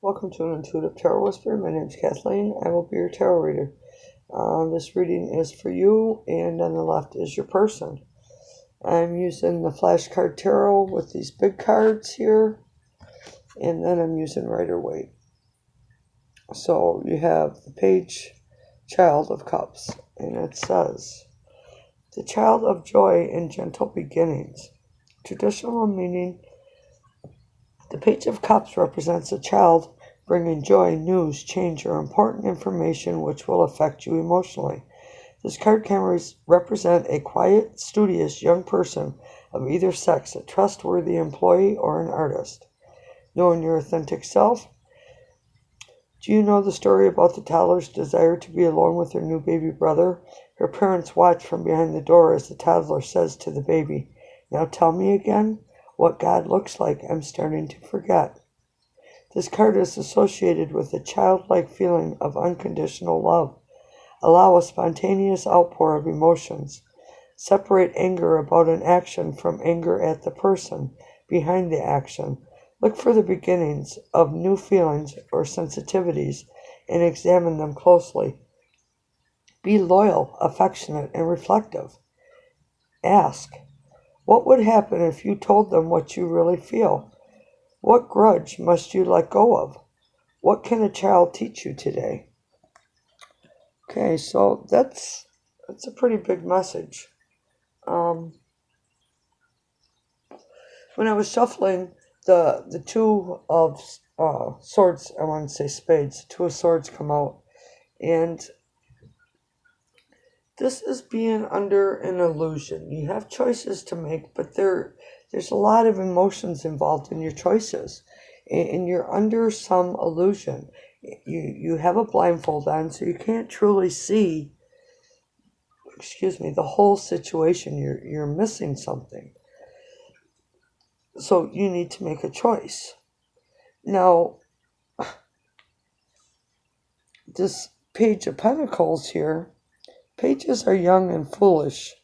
Welcome to an Intuitive Tarot Whisper. My name is Kathleen. I will be your tarot reader. This reading is for you, and on the left is your person. I'm using the flashcard tarot with these big cards here, and then I'm using Rider-Waite. So you have the page Child of Cups, and it says, the child of joy and gentle beginnings. Traditional meaning, the Page of Cups represents a child bringing joy, news, change, or important information which will affect you emotionally. This card can represent a quiet, studious young person of either sex, a trustworthy employee, or an artist. Knowing your authentic self. Do you know the story about the toddler's desire to be alone with her new baby brother? Her parents watch from behind the door as the toddler says to the baby, "Now tell me again what God looks like. I'm starting to forget." This card is associated with a childlike feeling of unconditional love. Allow a spontaneous outpour of emotions. Separate anger about an action from anger at the person behind the action. Look for the beginnings of new feelings or sensitivities and examine them closely. Be loyal, affectionate, and reflective. Ask, what would happen if you told them what you really feel? What grudge must you let go of? What can a child teach you today? Okay, so that's a pretty big message. When I was shuffling the two of swords, I want to say spades, two of swords come out, and this is being under an illusion. You have choices to make, but there's a lot of emotions involved in your choices, and you're under some illusion. You have a blindfold on, so you can't truly see, the whole situation. You're missing something. So you need to make a choice. Now, this Page of Pentacles here, pages are young and foolish,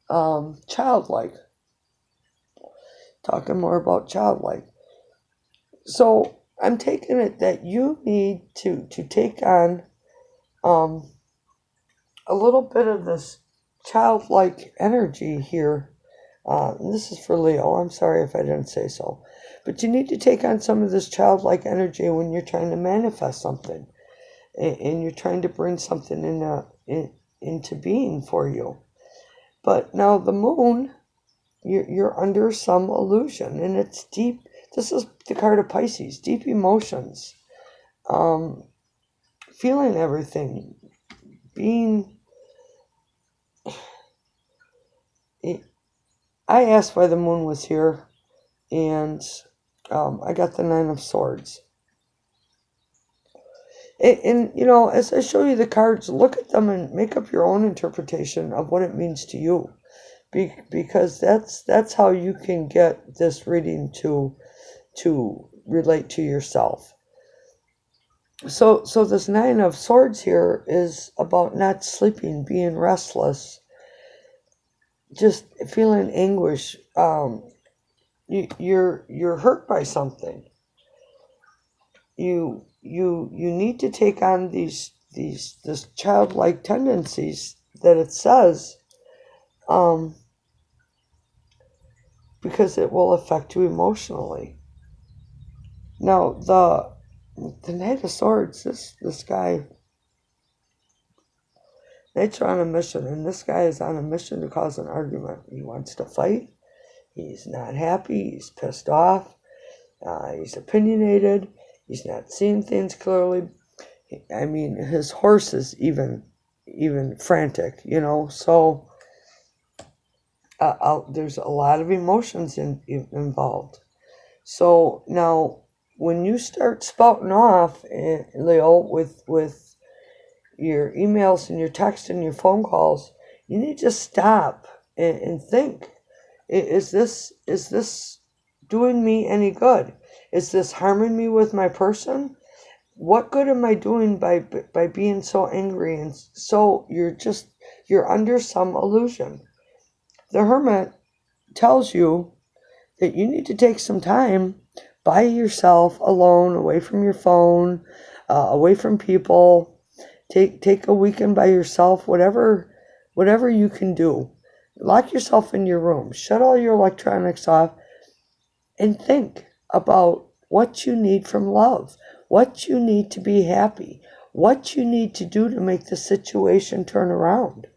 childlike. Talking more about childlike. So I'm taking it that you need to take on a little bit of this childlike energy here. This is for Leo. I'm sorry if I didn't say so. But you need to take on some of this childlike energy when you're trying to manifest something. And you're trying to bring something into being for you. But now the moon, you're under some illusion. And it's deep. This is the card of Pisces. Deep emotions. Feeling everything. I asked why the moon was here, and I got the Nine of Swords. And as I show you the cards, look at them and make up your own interpretation of what it means to you, because that's how you can get this reading to relate to yourself. So this Nine of Swords here is about not sleeping, being restless, just feeling anguish. You're hurt by something. You need to take on this childlike tendencies that it says, because it will affect you emotionally. Now the Knight of Swords, this guy, Knights are on a mission, and this guy is on a mission to cause an argument. He wants to fight. He's not happy. He's pissed off. He's opinionated. He's not seeing things clearly. I mean, his horse is even frantic, So there's a lot of emotions involved. So now, when you start spouting off, Leo, with your emails and your text and your phone calls, you need to stop and think. Is this doing me any good? Is this harming me with my person? What good am I doing by being so angry? And so you're under some illusion. The Hermit tells you that you need to take some time by yourself, alone, away from your phone, away from people. Take a weekend by yourself, whatever you can do. Lock yourself in your room, shut all your electronics off, and think about what you need from love, what you need to be happy, what you need to do to make the situation turn around.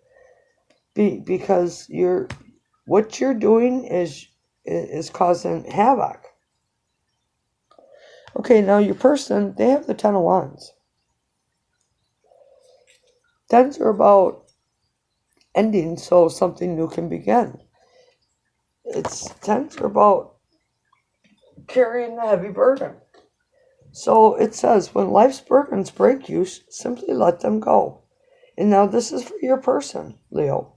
Because what you're doing is causing havoc. Okay, now your person, they have the Ten of Wands. Tens are about ending so something new can begin. Tens are about carrying the heavy burden. So it says, when life's burdens break you, simply let them go. And now this is for your person, Leo.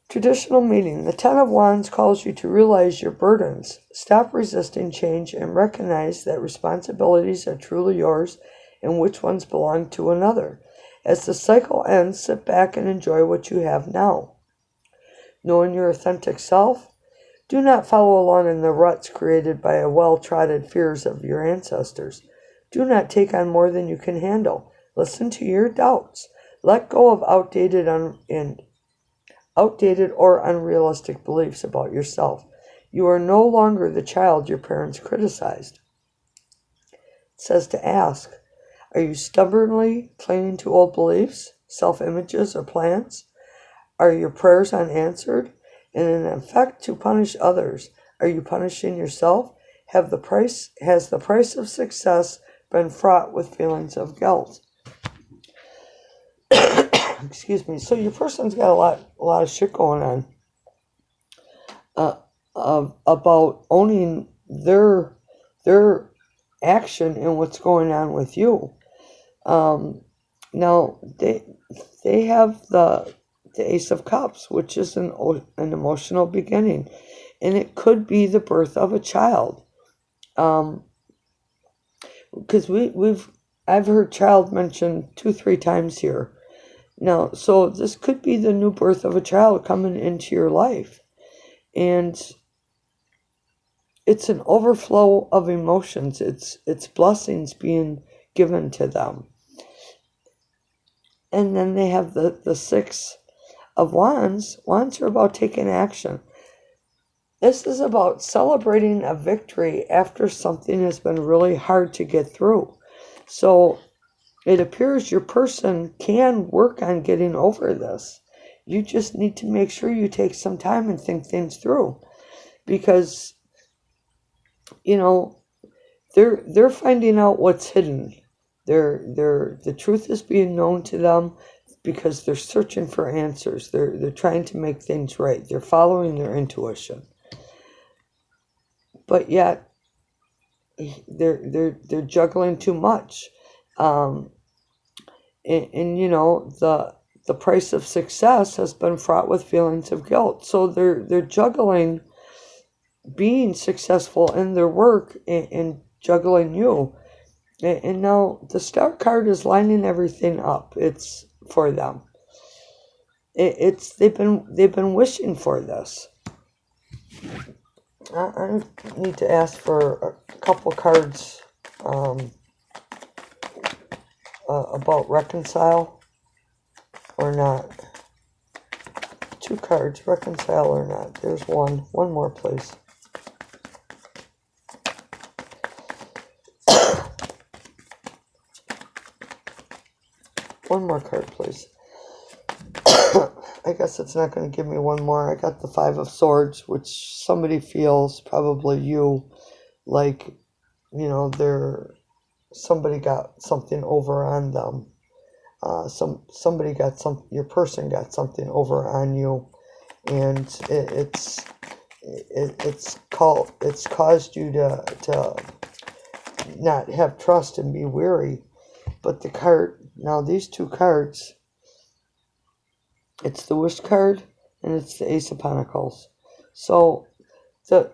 Traditional meaning. The Ten of Wands calls you to realize your burdens, stop resisting change, and recognize that responsibilities are truly yours and which ones belong to another. As the cycle ends, sit back and enjoy what you have now. Knowing your authentic self, do not follow along in the ruts created by well-trodden fears of your ancestors. Do not take on more than you can handle. Listen to your doubts. Let go of outdated or unrealistic beliefs about yourself. You are no longer the child your parents criticized. It says to ask, are you stubbornly clinging to old beliefs, self-images, or plans? Are your prayers unanswered? And in effect to punish others, are you punishing yourself? Has the price of success been fraught with feelings of guilt? Excuse me. So your person's got a lot of shit going on about owning their action and what's going on with you. Now they have the Ace of Cups, which is an emotional beginning, and it could be the birth of a child. Because I've heard child mentioned 2-3 times here. Now, so this could be the new birth of a child coming into your life, and it's an overflow of emotions. It's blessings being given to them. And then they have the Six of Wands. Wands are about taking action. This is about celebrating a victory after something has been really hard to get through. So it appears your person can work on getting over this. You just need to make sure you take some time and think things through. Because, they're finding out what's hidden. The truth is being known to them because they're searching for answers. They're trying to make things right. They're following their intuition. But yet they're juggling too much. And the price of success has been fraught with feelings of guilt. So they're juggling being successful in their work and juggling you. And now the Star card is lining everything up. It's for them. They've been wishing for this. I need to ask for a couple cards about Reconcile or not. 2 cards, Reconcile or not. There's one. One more, please. One more card, please. I guess it's not going to give me one more. I got the Five of Swords, which somebody feels, probably you, like, somebody got something over on them. Your person got something over on you, and it's caused you to not have trust and be weary. But the card, now these 2 cards, it's the Wish card and it's the Ace of Pentacles. So the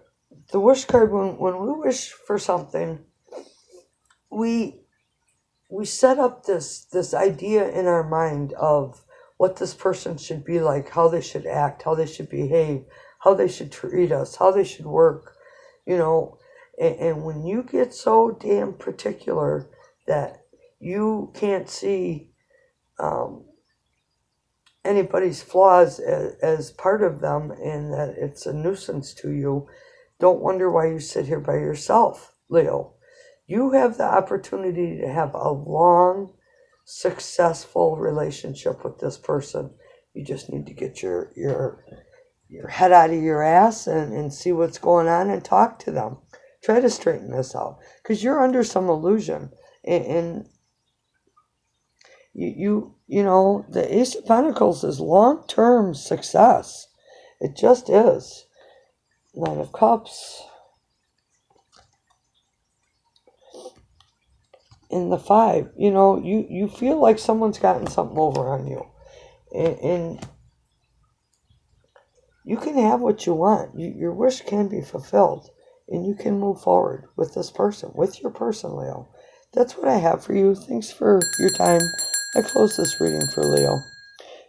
Wish card, when we wish for something, we set up this idea in our mind of what this person should be like, how they should act, how they should behave, how they should treat us, how they should work, And when you get so damn particular that you can't see anybody's flaws as part of them, and that it's a nuisance to you, don't wonder why you sit here by yourself, Leo. You have the opportunity to have a long, successful relationship with this person. You just need to get your head out of your ass and see what's going on and talk to them. Try to straighten this out, because you're under some illusion. And you know, the Ace of Pentacles is long-term success. It just is. Nine of Cups. In the Five, you know, you feel like someone's gotten something over on you. And you can have what you want. Your wish can be fulfilled. And you can move forward with this person, with your person, Leo. That's what I have for you. Thanks for your time. I close this reading for Leo.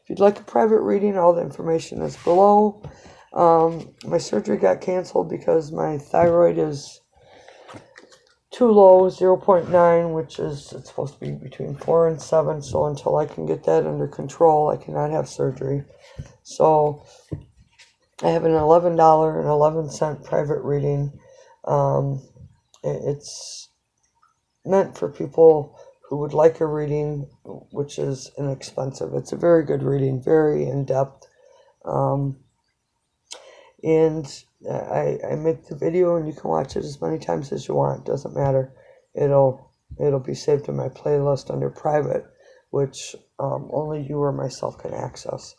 If you'd like a private reading, all the information is below. My surgery got canceled because my thyroid is too low, 0.9, which is, it's supposed to be between 4 and 7. So until I can get that under control, I cannot have surgery. So I have an $11.11 private reading. It's meant for people who would like a reading, which is inexpensive. It's a very good reading, very in-depth. And I make the video, and you can watch it as many times as you want. It doesn't matter. It'll be saved in my playlist under private, which only you or myself can access.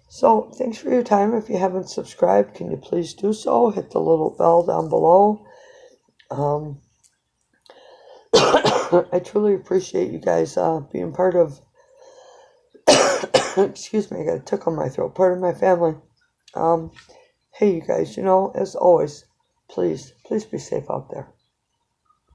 So thanks for your time. If you haven't subscribed, can you please do so? Hit the little bell down below. I truly appreciate you guys being part of, excuse me, I got a tickle in my throat, part of my family. Hey, you guys, you know, as always, please be safe out there.